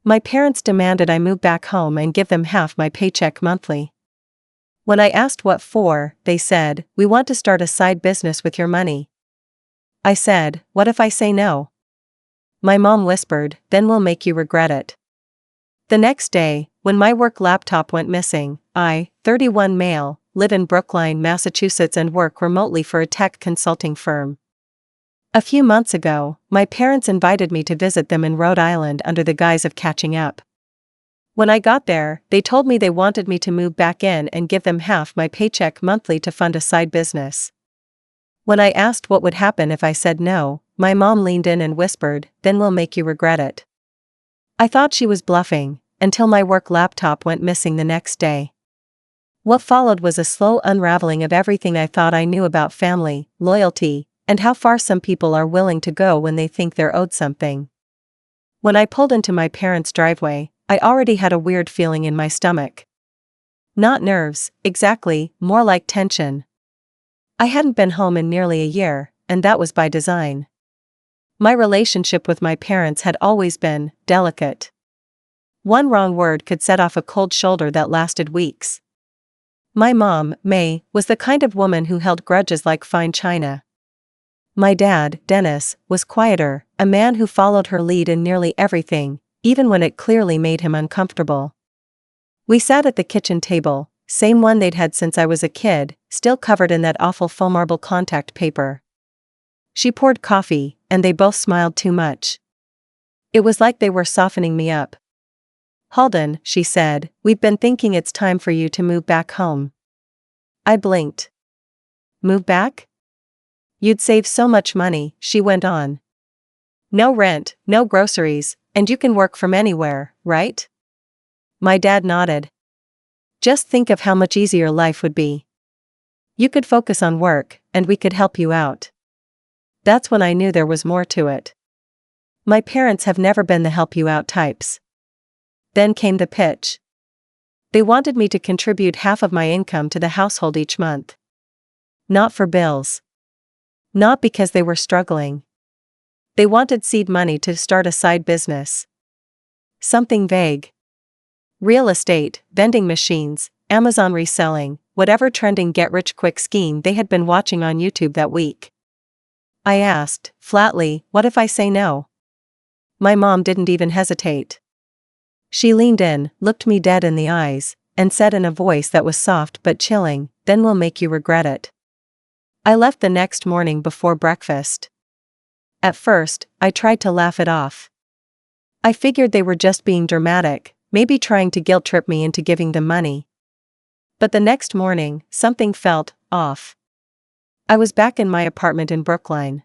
My parents demanded I move back home and give them half my paycheck monthly. When I asked what for, they said, "We want to start a side business with your money." I said, "What if I say no?" My mom whispered, "Then we'll make you regret it." The next day, when my work laptop went missing, I, 31 male, live in Brookline, Massachusetts and work remotely for a tech consulting firm. A few months ago, my parents invited me to visit them in Rhode Island under the guise of catching up. When I got there, they told me they wanted me to move back in and give them half my paycheck monthly to fund a side business. When I asked what would happen if I said no, my mom leaned in and whispered, "Then we'll make you regret it." I thought she was bluffing, until my work laptop went missing the next day. What followed was a slow unraveling of everything I thought I knew about family, loyalty, and how far some people are willing to go when they think they're owed something. When I pulled into my parents' driveway, I already had a weird feeling in my stomach. Not nerves, exactly, more like tension. I hadn't been home in nearly a year, and that was by design. My relationship with my parents had always been delicate. One wrong word could set off a cold shoulder that lasted weeks. My mom, May, was the kind of woman who held grudges like fine china. My dad, Dennis, was quieter, a man who followed her lead in nearly everything, even when it clearly made him uncomfortable. We sat at the kitchen table, same one they'd had since I was a kid, still covered in that awful foam marble contact paper. She poured coffee, and they both smiled too much. It was like they were softening me up. "Halden," she said, "we've been thinking it's time for you to move back home." I blinked. "Move back? You'd save so much money," she went on. "No rent, no groceries, and you can work from anywhere, right?" My dad nodded. "Just think of how much easier life would be. You could focus on work, and we could help you out." That's when I knew there was more to it. My parents have never been the help you out types. Then came the pitch. They wanted me to contribute half of my income to the household each month. Not for bills. Not because they were struggling. They wanted seed money to start a side business. Something vague. Real estate, vending machines, Amazon reselling, whatever trending get-rich-quick scheme they had been watching on YouTube that week. I asked, flatly, "What if I say no?" My mom didn't even hesitate. She leaned in, looked me dead in the eyes, and said in a voice that was soft but chilling, "Then we'll make you regret it." I left the next morning before breakfast. At first, I tried to laugh it off. I figured they were just being dramatic, maybe trying to guilt-trip me into giving them money. But the next morning, something felt off. I was back in my apartment in Brookline.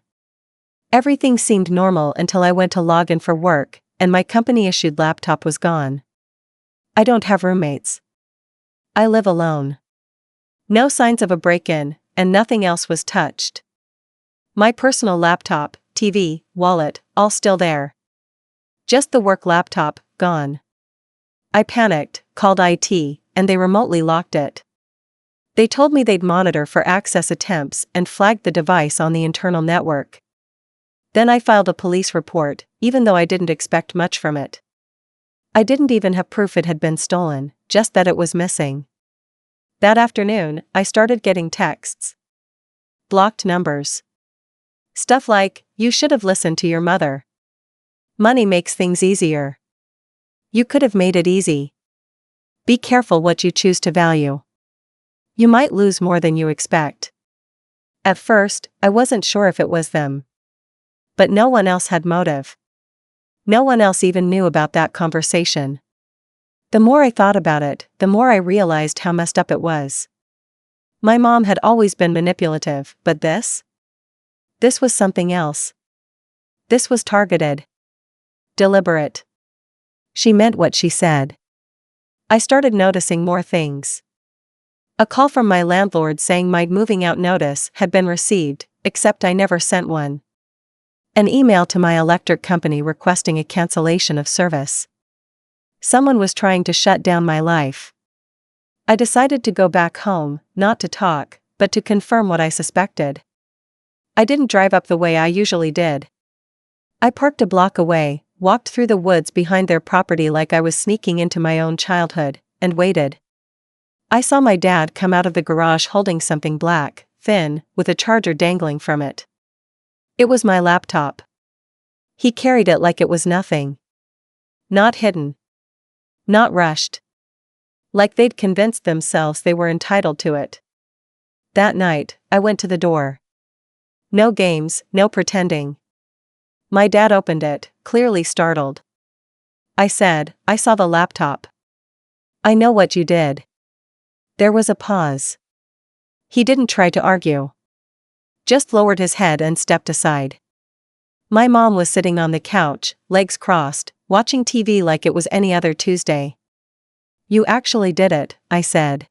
Everything seemed normal until I went to log in for work, and my company-issued laptop was gone. I don't have roommates. I live alone. No signs of a break-in, and nothing else was touched. My personal laptop, TV, wallet, all still there. Just the work laptop, gone. I panicked, called IT, and they remotely locked it. They told me they'd monitor for access attempts and flagged the device on the internal network. Then I filed a police report, even though I didn't expect much from it. I didn't even have proof it had been stolen, just that it was missing. That afternoon, I started getting texts. Blocked numbers. Stuff like, "You should have listened to your mother. Money makes things easier. You could have made it easy. Be careful what you choose to value. You might lose more than you expect." At first, I wasn't sure if it was them. But no one else had motive. No one else even knew about that conversation. The more I thought about it, the more I realized how messed up it was. My mom had always been manipulative, but this? This was something else. This was targeted. Deliberate. She meant what she said. I started noticing more things. A call from my landlord saying my moving out notice had been received, except I never sent one. An email to my electric company requesting a cancellation of service. Someone was trying to shut down my life. I decided to go back home, not to talk, but to confirm what I suspected. I didn't drive up the way I usually did. I parked a block away, walked through the woods behind their property like I was sneaking into my own childhood, and waited. I saw my dad come out of the garage holding something black, thin, with a charger dangling from it. It was my laptop. He carried it like it was nothing. Not hidden. Not rushed. Like they'd convinced themselves they were entitled to it. That night, I went to the door. No games, no pretending. My dad opened it, clearly startled. I said, "I saw the laptop." "I know what you did." There was a pause. He didn't try to argue. Just lowered his head and stepped aside. My mom was sitting on the couch, legs crossed, watching TV like it was any other Tuesday. "You actually did it," I said.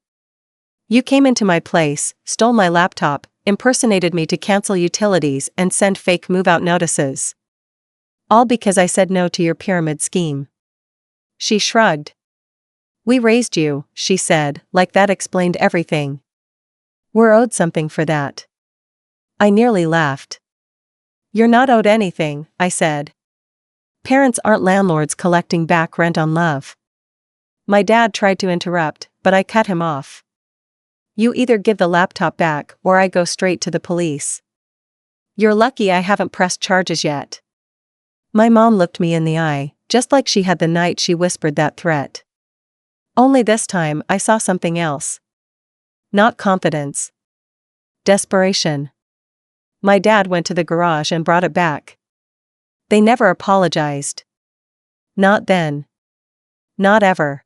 "You came into my place, stole my laptop, impersonated me to cancel utilities and send fake move-out notices. All because I said no to your pyramid scheme." She shrugged. "We raised you," she said, like that explained everything. "We're owed something for that." I nearly laughed. "You're not owed anything," I said. "Parents aren't landlords collecting back rent on love." My dad tried to interrupt, but I cut him off. "You either give the laptop back or I go straight to the police. You're lucky I haven't pressed charges yet." My mom looked me in the eye, just like she had the night she whispered that threat. Only this time I saw something else. Not confidence. Desperation. My dad went to the garage and brought it back. They never apologized. Not then. Not ever.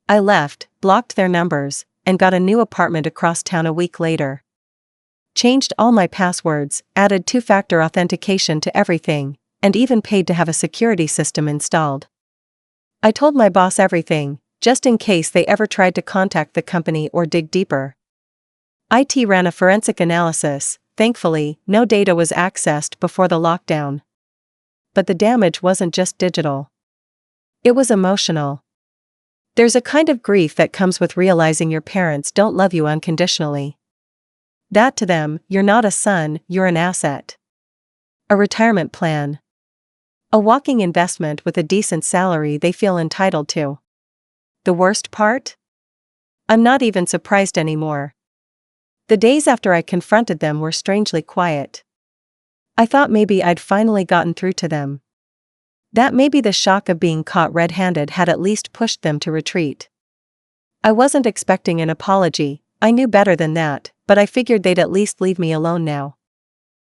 I left, blocked their numbers, and got a new apartment across town a week later. Changed all my passwords, added two-factor authentication to everything, and even paid to have a security system installed. I told my boss everything, just in case they ever tried to contact the company or dig deeper. IT ran a forensic analysis. Thankfully, no data was accessed before the lockdown. But the damage wasn't just digital. It was emotional. There's a kind of grief that comes with realizing your parents don't love you unconditionally. That to them, you're not a son, you're an asset. A retirement plan. A walking investment with a decent salary they feel entitled to. The worst part? I'm not even surprised anymore. The days after I confronted them were strangely quiet. I thought maybe I'd finally gotten through to them. That maybe the shock of being caught red-handed had at least pushed them to retreat. I wasn't expecting an apology, I knew better than that, but I figured they'd at least leave me alone now.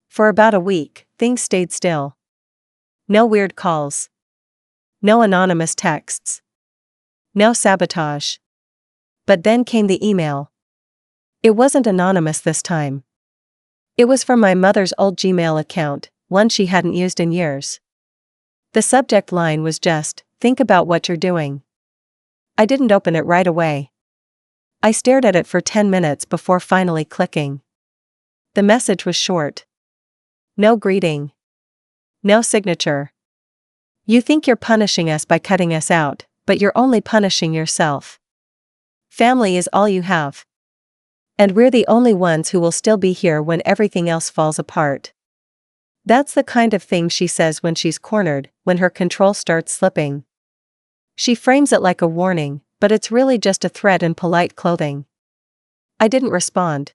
For about a week, things stayed still. No weird calls. No anonymous texts. No sabotage. But then came the email. It wasn't anonymous this time. It was from my mother's old Gmail account, one she hadn't used in years. The subject line was just, "Think about what you're doing." I didn't open it right away. I stared at it for 10 minutes before finally clicking. The message was short. No greeting. No signature. "You think you're punishing us by cutting us out, but you're only punishing yourself. Family is all you have. And we're the only ones who will still be here when everything else falls apart." That's the kind of thing she says when she's cornered, when her control starts slipping. She frames it like a warning, but it's really just a threat in polite clothing. I didn't respond.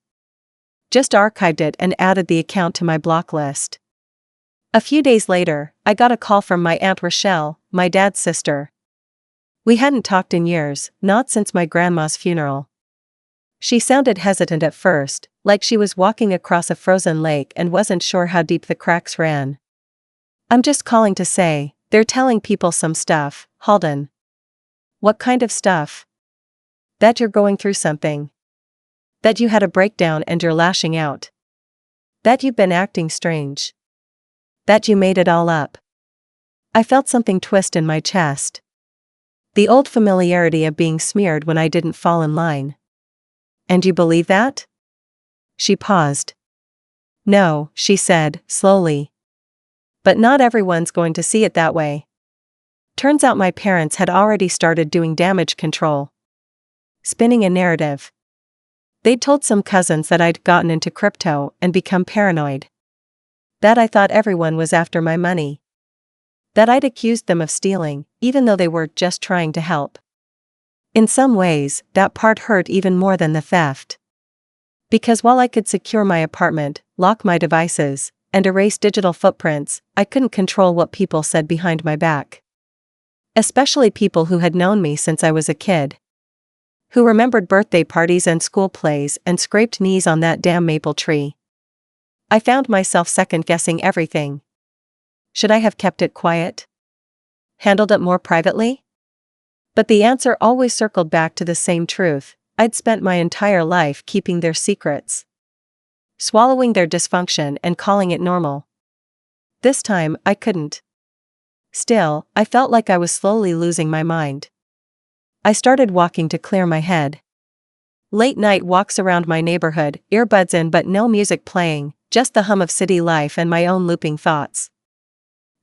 Just archived it and added the account to my block list. A few days later, I got a call from my Aunt Rochelle, my dad's sister. We hadn't talked in years, not since my grandma's funeral. She sounded hesitant at first, like she was walking across a frozen lake and wasn't sure how deep the cracks ran. "I'm just calling to say, they're telling people some stuff, Halden." "What kind of stuff?" "That you're going through something. That you had a breakdown and you're lashing out. That you've been acting strange. That you made it all up." I felt something twist in my chest. The old familiarity of being smeared when I didn't fall in line. "And you believe that?" She paused. "No," she said, slowly. "But not everyone's going to see it that way." Turns out my parents had already started doing damage control. Spinning a narrative. They'd told some cousins that I'd gotten into crypto and become paranoid. That I thought everyone was after my money. That I'd accused them of stealing, even though they were just trying to help. In some ways, that part hurt even more than the theft. Because while I could secure my apartment, lock my devices, and erase digital footprints, I couldn't control what people said behind my back. Especially people who had known me since I was a kid. Who remembered birthday parties and school plays and scraped knees on that damn maple tree. I found myself second-guessing everything. Should I have kept it quiet? Handled it more privately? But the answer always circled back to the same truth: I'd spent my entire life keeping their secrets. Swallowing their dysfunction and calling it normal. This time, I couldn't. Still, I felt like I was slowly losing my mind. I started walking to clear my head. Late night walks around my neighborhood, earbuds in but no music playing, just the hum of city life and my own looping thoughts.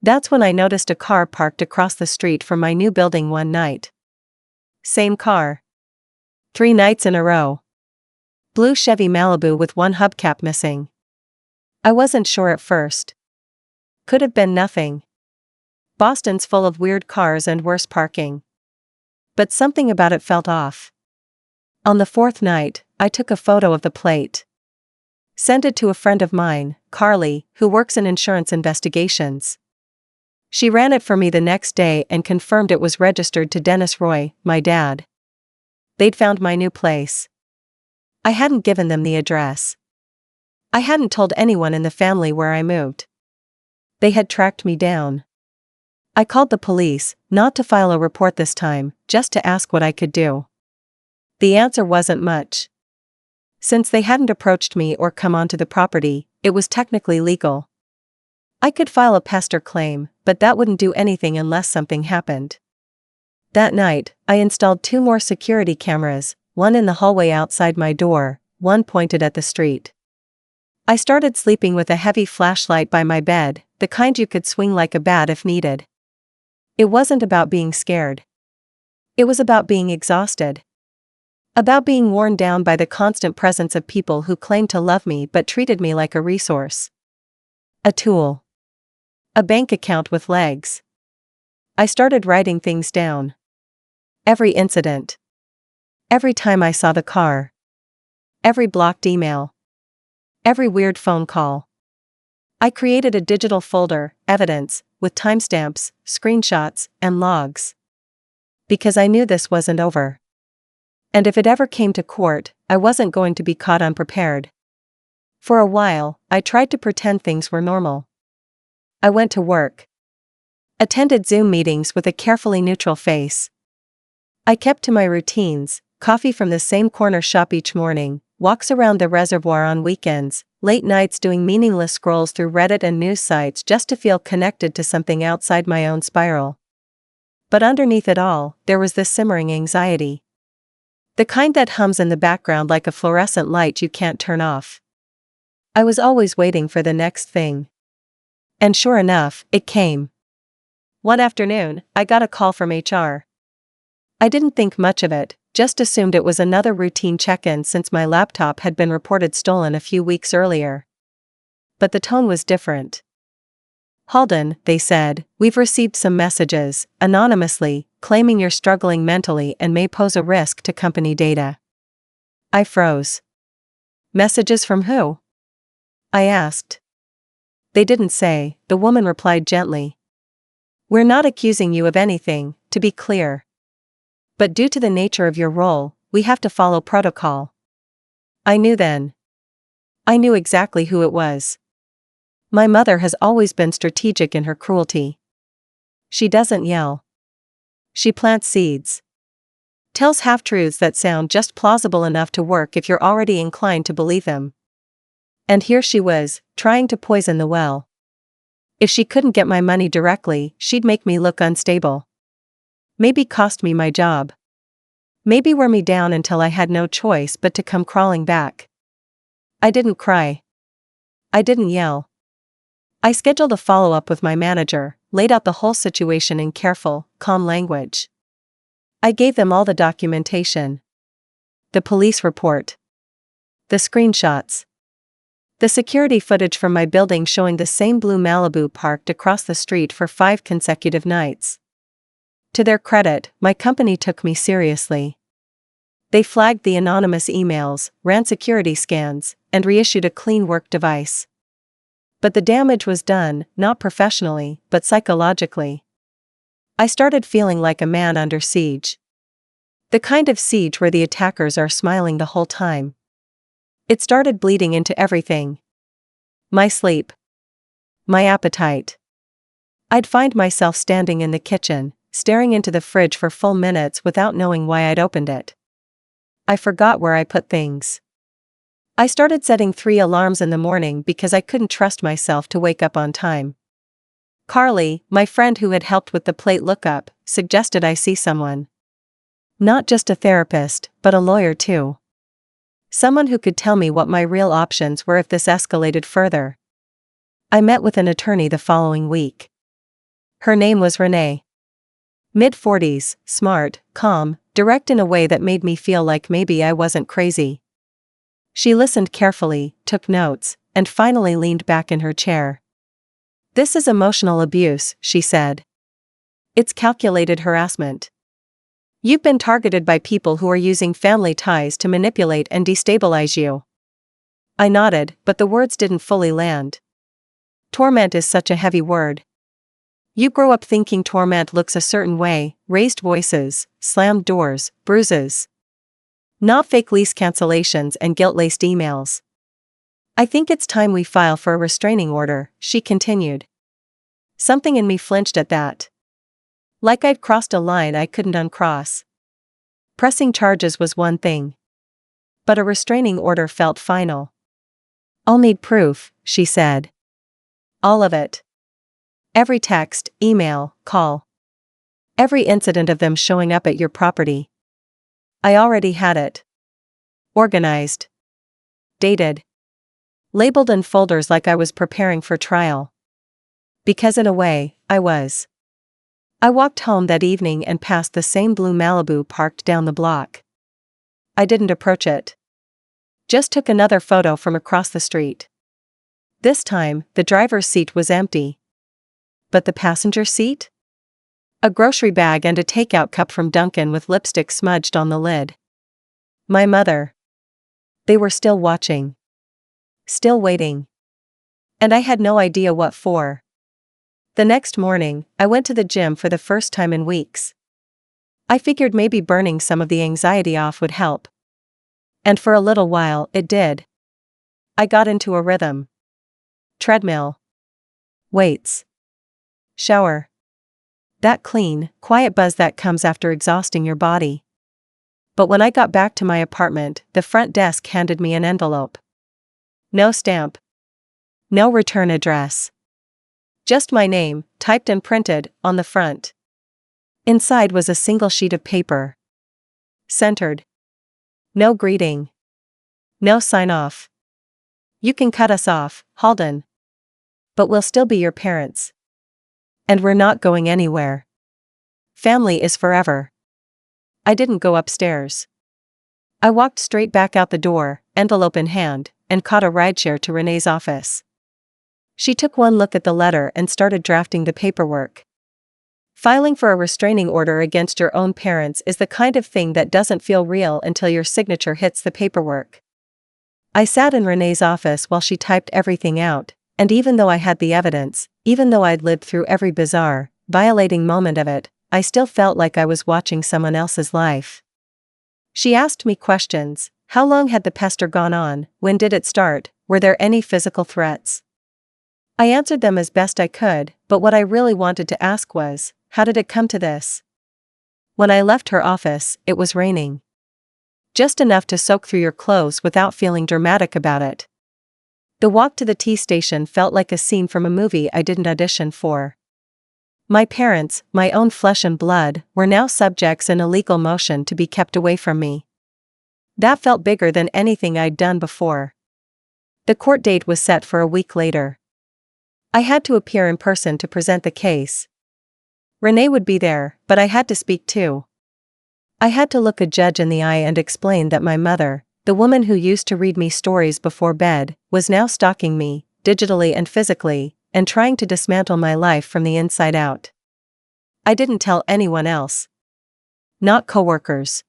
That's when I noticed a car parked across the street from my new building one night. Same car. 3 nights in a row. Blue Chevy Malibu with one hubcap missing. I wasn't sure at first. Could have been nothing. Boston's full of weird cars and worse parking. But something about it felt off. On the 4th night, I took a photo of the plate. Sent it to a friend of mine, Carly, who works in insurance investigations. She ran it for me the next day and confirmed it was registered to Dennis Roy, my dad. They'd found my new place. I hadn't given them the address. I hadn't told anyone in the family where I moved. They had tracked me down. I called the police, not to file a report this time, just to ask what I could do. The answer wasn't much. Since they hadn't approached me or come onto the property, it was technically legal. I could file a pester claim, but that wouldn't do anything unless something happened. That night, I installed 2 more security cameras, one in the hallway outside my door, one pointed at the street. I started sleeping with a heavy flashlight by my bed, the kind you could swing like a bat if needed. It wasn't about being scared. It was about being exhausted. About being worn down by the constant presence of people who claimed to love me but treated me like a resource. A tool. A bank account with legs. I started writing things down. Every incident. Every time I saw the car. Every blocked email. Every weird phone call. I created a digital folder, evidence, with timestamps, screenshots, and logs. Because I knew this wasn't over. And if it ever came to court, I wasn't going to be caught unprepared. For a while, I tried to pretend things were normal. I went to work. Attended Zoom meetings with a carefully neutral face. I kept to my routines: coffee from the same corner shop each morning, walks around the reservoir on weekends, late nights doing meaningless scrolls through Reddit and news sites just to feel connected to something outside my own spiral. But underneath it all, there was this simmering anxiety. The kind that hums in the background like a fluorescent light you can't turn off. I was always waiting for the next thing. And sure enough, it came. One afternoon, I got a call from HR. I didn't think much of it, just assumed it was another routine check-in since my laptop had been reported stolen a few weeks earlier. But the tone was different. "Halden," they said, "we've received some messages, anonymously, claiming you're struggling mentally and may pose a risk to company data." I froze. "Messages from who?" I asked. "They didn't say," the woman replied gently. "We're not accusing you of anything, to be clear. But due to the nature of your role, we have to follow protocol." I knew then. I knew exactly who it was. My mother has always been strategic in her cruelty. She doesn't yell. She plants seeds. Tells half-truths that sound just plausible enough to work if you're already inclined to believe them. And here she was, trying to poison the well. If she couldn't get my money directly, she'd make me look unstable. Maybe cost me my job. Maybe wear me down until I had no choice but to come crawling back. I didn't cry. I didn't yell. I scheduled a follow-up with my manager, laid out the whole situation in careful, calm language. I gave them all the documentation. The police report. The screenshots. The security footage from my building showing the same blue Malibu parked across the street for 5 consecutive nights. To their credit, my company took me seriously. They flagged the anonymous emails, ran security scans, and reissued a clean work device. But the damage was done, not professionally, but psychologically. I started feeling like a man under siege. The kind of siege where the attackers are smiling the whole time. It started bleeding into everything. My sleep. My appetite. I'd find myself standing in the kitchen, staring into the fridge for full minutes without knowing why I'd opened it. I forgot where I put things. I started setting 3 alarms in the morning because I couldn't trust myself to wake up on time. Carly, my friend who had helped with the plate lookup, suggested I see someone. Not just a therapist, but a lawyer too. Someone who could tell me what my real options were if this escalated further. I met with an attorney the following week. Her name was Renee. Mid-40s, smart, calm, direct in a way that made me feel like maybe I wasn't crazy. She listened carefully, took notes, and finally leaned back in her chair. "This is emotional abuse," she said. "It's calculated harassment. You've been targeted by people who are using family ties to manipulate and destabilize you." I nodded, but the words didn't fully land. Torment is such a heavy word. You grow up thinking torment looks a certain way: raised voices, slammed doors, bruises. Not fake lease cancellations and guilt-laced emails. "I think it's time we file for a restraining order," she continued. Something in me flinched at that. Like I'd crossed a line I couldn't uncross. Pressing charges was one thing. But a restraining order felt final. "I'll need proof," she said. "All of it. Every text, email, call. Every incident of them showing up at your property." I already had it. Organized. Dated. Labeled in folders like I was preparing for trial. Because in a way, I was. I walked home that evening and passed the same blue Malibu parked down the block. I didn't approach it. Just took another photo from across the street. This time, the driver's seat was empty. But the passenger seat? A grocery bag and a takeout cup from Dunkin' with lipstick smudged on the lid. My mother. They were still watching. Still waiting. And I had no idea what for. The next morning, I went to the gym for the first time in weeks. I figured maybe burning some of the anxiety off would help. And for a little while, it did. I got into a rhythm. Treadmill. Weights. Shower. That clean, quiet buzz that comes after exhausting your body. But when I got back to my apartment, the front desk handed me an envelope. No stamp. No return address. Just my name, typed and printed, on the front. Inside was a single sheet of paper. Centered. No greeting. No sign-off. "You can cut us off, Halden. But we'll still be your parents. And we're not going anywhere. Family is forever." I didn't go upstairs. I walked straight back out the door, envelope in hand, and caught a rideshare to Renee's office. She took one look at the letter and started drafting the paperwork. Filing for a restraining order against your own parents is the kind of thing that doesn't feel real until your signature hits the paperwork. I sat in Renee's office while she typed everything out, and even though I had the evidence, even though I'd lived through every bizarre, violating moment of it, I still felt like I was watching someone else's life. She asked me questions. How long had the pester gone on? When did it start? Were there any physical threats? I answered them as best I could, but what I really wanted to ask was, how did it come to this? When I left her office, it was raining. Just enough to soak through your clothes without feeling dramatic about it. The walk to the T station felt like a scene from a movie I didn't audition for. My parents, my own flesh and blood, were now subjects in a legal motion to be kept away from me. That felt bigger than anything I'd done before. The court date was set for a week later. I had to appear in person to present the case. Renee would be there, but I had to speak too. I had to look a judge in the eye and explain that my mother, The woman who used to read me stories before bed was now stalking me, digitally and physically, and trying to dismantle my life from the inside out. I didn't tell anyone else. Not coworkers.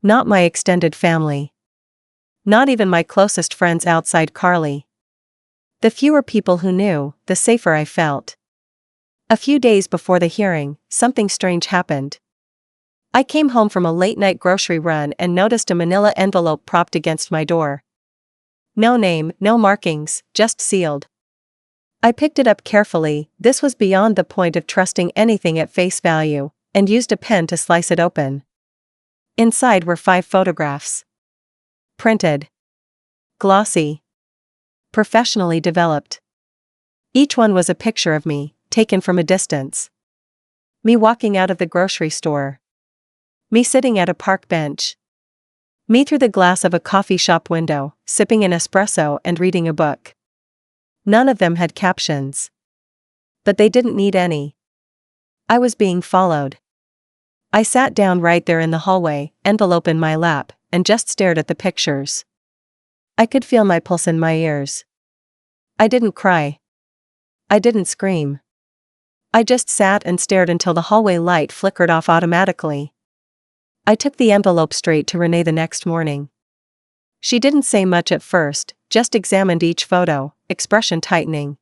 Not my extended family. Not even my closest friends outside Carly. The fewer people who knew, the safer I felt. A few days before the hearing, something strange happened. I came home from a late-night grocery run and noticed a manila envelope propped against my door. No name, no markings, just sealed. I picked it up carefully. This was beyond the point of trusting anything at face value, and used a pen to slice it open. Inside were 5 photographs. Printed. Glossy. Professionally developed. Each one was a picture of me, taken from a distance. Me walking out of the grocery store. Me sitting at a park bench. Me through the glass of a coffee shop window, sipping an espresso and reading a book. None of them had captions. But they didn't need any. I was being followed. I sat down right there in the hallway, envelope in my lap, and just stared at the pictures. I could feel my pulse in my ears. I didn't cry. I didn't scream. I just sat and stared until the hallway light flickered off automatically. I took the envelope straight to Renee the next morning. She didn't say much at first, just examined each photo, expression tightening.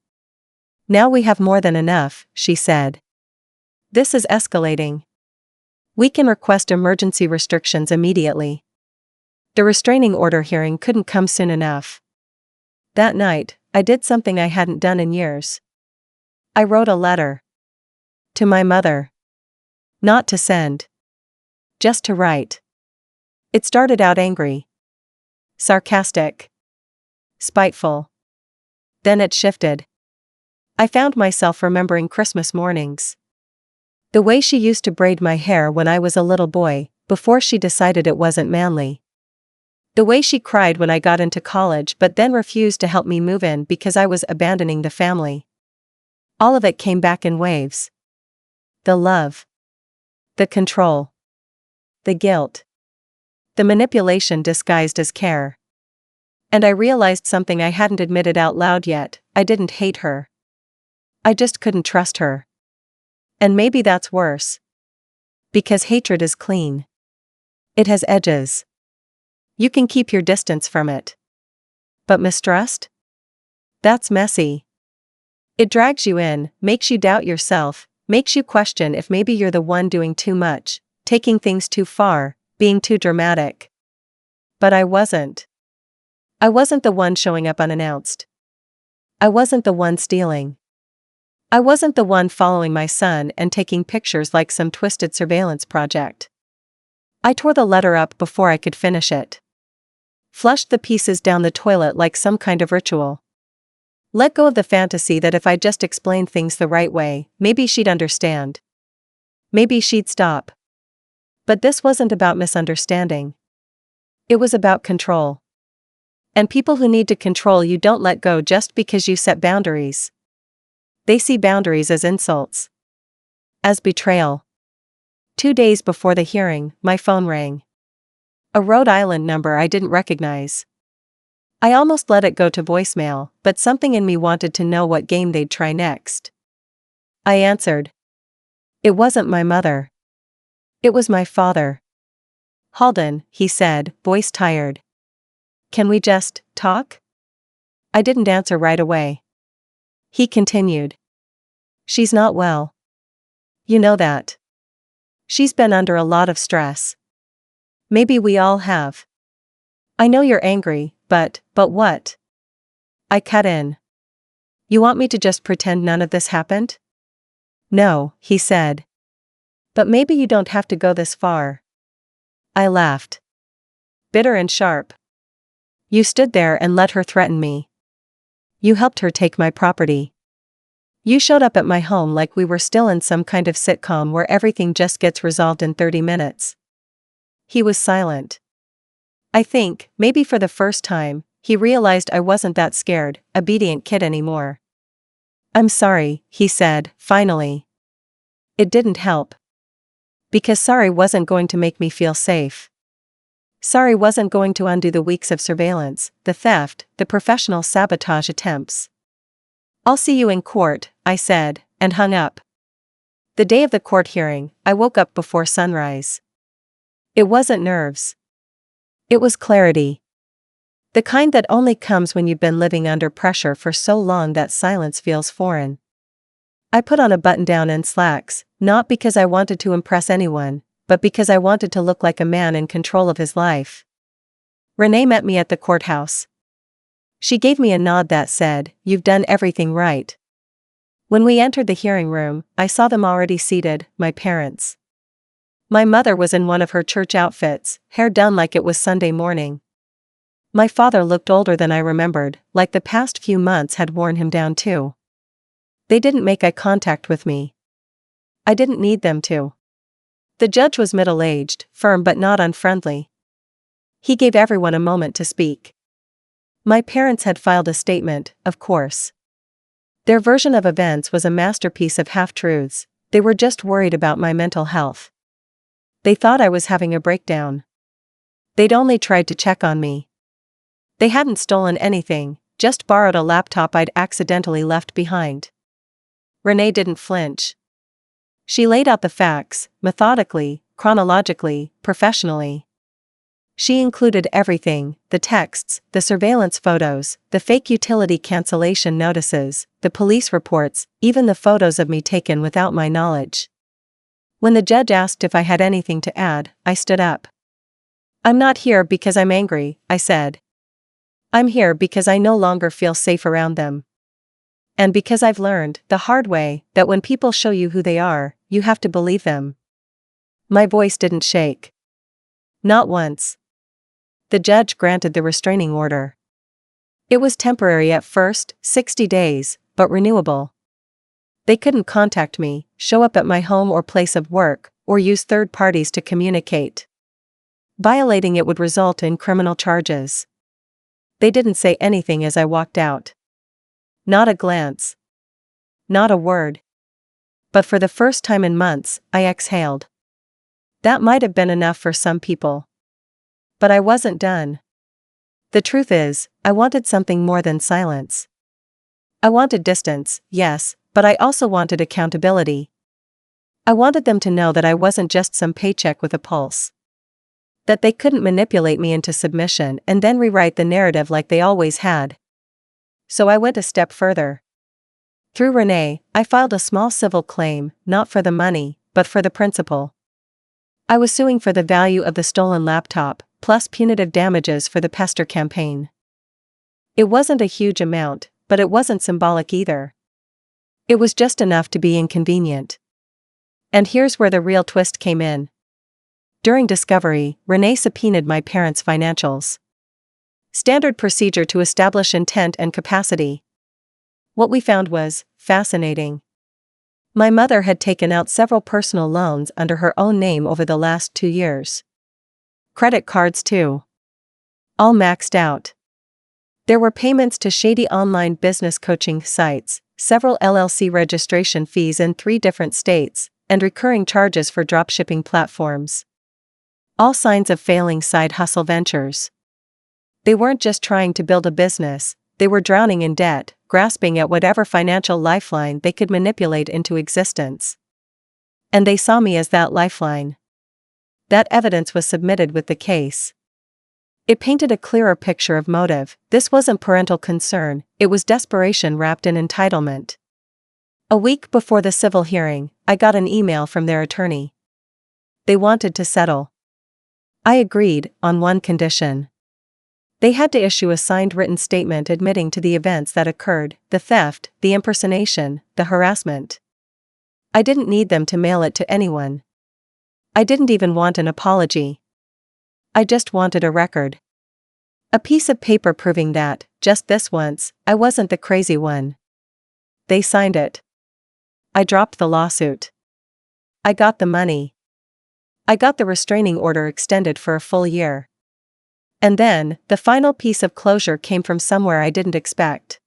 "Now we have more than enough," she said. "This is escalating. We can request emergency restrictions immediately." The restraining order hearing couldn't come soon enough. That night, I did something I hadn't done in years. I wrote a letter. To my mother. Not to send. Just to write. It started out angry. Sarcastic. Spiteful. Then it shifted. I found myself remembering Christmas mornings. The way she used to braid my hair when I was a little boy, before she decided it wasn't manly. The way she cried when I got into college but then refused to help me move in because I was abandoning the family. All of it came back in waves. The love. The control. The guilt. The manipulation disguised as care. And I realized something I hadn't admitted out loud yet: I didn't hate her. I just couldn't trust her. And maybe that's worse. Because hatred is clean. It has edges. You can keep your distance from it. But mistrust? That's messy. It drags you in, makes you doubt yourself, makes you question if maybe you're the one doing too much, taking things too far, being too dramatic. But I wasn't. I wasn't the one showing up unannounced. I wasn't the one stealing. I wasn't the one following my son and taking pictures like some twisted surveillance project. I tore the letter up before I could finish it. Flushed the pieces down the toilet like some kind of ritual. Let go of the fantasy that if I just explained things the right way, maybe she'd understand. Maybe she'd stop. But this wasn't about misunderstanding. It was about control. And people who need to control you don't let go just because you set boundaries. They see boundaries as insults. As betrayal. 2 days before the hearing, my phone rang. A Rhode Island number I didn't recognize. I almost let it go to voicemail, but something in me wanted to know what game they'd try next. I answered. It wasn't my mother. It was my father. "Halden," he said, voice tired. "Can we just talk?" I didn't answer right away. He continued. "She's not well. You know that. She's been under a lot of stress. Maybe we all have. I know you're angry, but what?" I cut in. "You want me to just pretend none of this happened?" "No," he said. "But maybe you don't have to go this far." I laughed. Bitter and sharp. "You stood there and let her threaten me. You helped her take my property. You showed up at my home like we were still in some kind of sitcom where everything just gets resolved in 30 minutes. He was silent. I think, maybe for the first time, he realized I wasn't that scared, obedient kid anymore. "I'm sorry," he said, finally. It didn't help. Because sorry wasn't going to make me feel safe. Sorry wasn't going to undo the weeks of surveillance, the theft, the professional sabotage attempts. I'll see you in court, I said, and hung up. The day of the court hearing, I woke up before sunrise. It wasn't nerves. It was clarity. The kind that only comes when you've been living under pressure for so long that silence feels foreign. I put on a button-down and slacks, not because I wanted to impress anyone, but because I wanted to look like a man in control of his life. Renee met me at the courthouse. She gave me a nod that said, "You've done everything right." When we entered the hearing room, I saw them already seated, my parents. My mother was in one of her church outfits, hair done like it was Sunday morning. My father looked older than I remembered, like the past few months had worn him down too. They didn't make eye contact with me. I didn't need them to. The judge was middle-aged, firm but not unfriendly. He gave everyone a moment to speak. My parents had filed a statement, of course. Their version of events was a masterpiece of half-truths. They were just worried about my mental health. They thought I was having a breakdown. They'd only tried to check on me. They hadn't stolen anything, just borrowed a laptop I'd accidentally left behind. Renee didn't flinch. She laid out the facts, methodically, chronologically, professionally. She included everything: the texts, the surveillance photos, the fake utility cancellation notices, the police reports, even the photos of me taken without my knowledge. When the judge asked if I had anything to add, I stood up. "I'm not here because I'm angry," I said. "I'm here because I no longer feel safe around them. And because I've learned, the hard way, that when people show you who they are, you have to believe them." My voice didn't shake. Not once. The judge granted the restraining order. It was temporary at first, 60 days, but renewable. They couldn't contact me, show up at my home or place of work, or use third parties to communicate. Violating it would result in criminal charges. They didn't say anything as I walked out. Not a glance. Not a word. But for the first time in months, I exhaled. That might have been enough for some people. But I wasn't done. The truth is, I wanted something more than silence. I wanted distance, yes, but I also wanted accountability. I wanted them to know that I wasn't just some paycheck with a pulse. That they couldn't manipulate me into submission and then rewrite the narrative like they always had. So I went a step further. Through Renee, I filed a small civil claim, not for the money, but for the principle. I was suing for the value of the stolen laptop, plus punitive damages for the pester campaign. It wasn't a huge amount, but it wasn't symbolic either. It was just enough to be inconvenient. And here's where the real twist came in. During discovery, Renee subpoenaed my parents' financials. Standard procedure to establish intent and capacity. What we found was fascinating. My mother had taken out several personal loans under her own name over the last 2 years. Credit cards too. All maxed out. There were payments to shady online business coaching sites, several LLC registration fees in 3 different states, and recurring charges for dropshipping platforms. All signs of failing side hustle ventures. They weren't just trying to build a business, they were drowning in debt, grasping at whatever financial lifeline they could manipulate into existence. And they saw me as that lifeline. That evidence was submitted with the case. It painted a clearer picture of motive. This wasn't parental concern, it was desperation wrapped in entitlement. A week before the civil hearing, I got an email from their attorney. They wanted to settle. I agreed, on one condition. They had to issue a signed written statement admitting to the events that occurred, the theft, the impersonation, the harassment. I didn't need them to mail it to anyone. I didn't even want an apology. I just wanted a record. A piece of paper proving that, just this once, I wasn't the crazy one. They signed it. I dropped the lawsuit. I got the money. I got the restraining order extended for a full year. And then, the final piece of closure came from somewhere I didn't expect.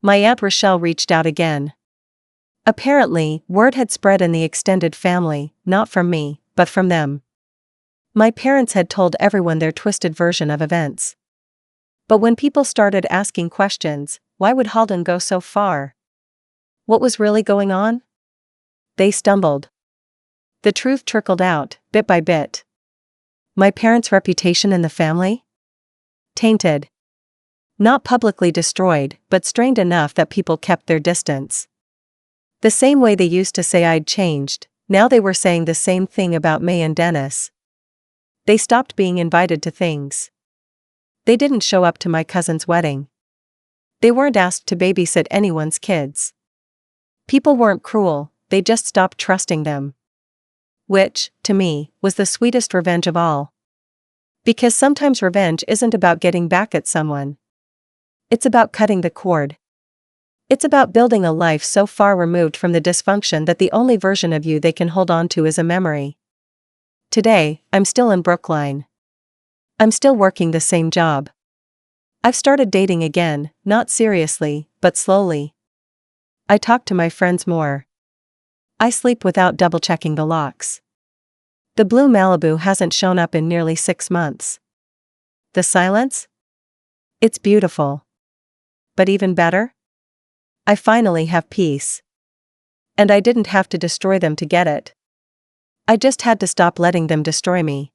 My Aunt Rochelle reached out again. Apparently, word had spread in the extended family, not from me, but from them. My parents had told everyone their twisted version of events. But when people started asking questions, why would Halden go so far? What was really going on? They stumbled. The truth trickled out, bit by bit. My parents' reputation in the family? Tainted. Not publicly destroyed, but strained enough that people kept their distance. The same way they used to say I'd changed, now they were saying the same thing about May and Dennis. They stopped being invited to things. They didn't show up to my cousin's wedding. They weren't asked to babysit anyone's kids. People weren't cruel, they just stopped trusting them. Which, to me, was the sweetest revenge of all. Because sometimes revenge isn't about getting back at someone. It's about cutting the cord. It's about building a life so far removed from the dysfunction that the only version of you they can hold on to is a memory. Today, I'm still in Brookline. I'm still working the same job. I've started dating again, not seriously, but slowly. I talk to my friends more. I sleep without double-checking the locks. The blue Malibu hasn't shown up in nearly 6 months. The silence? It's beautiful. But even better? I finally have peace. And I didn't have to destroy them to get it. I just had to stop letting them destroy me.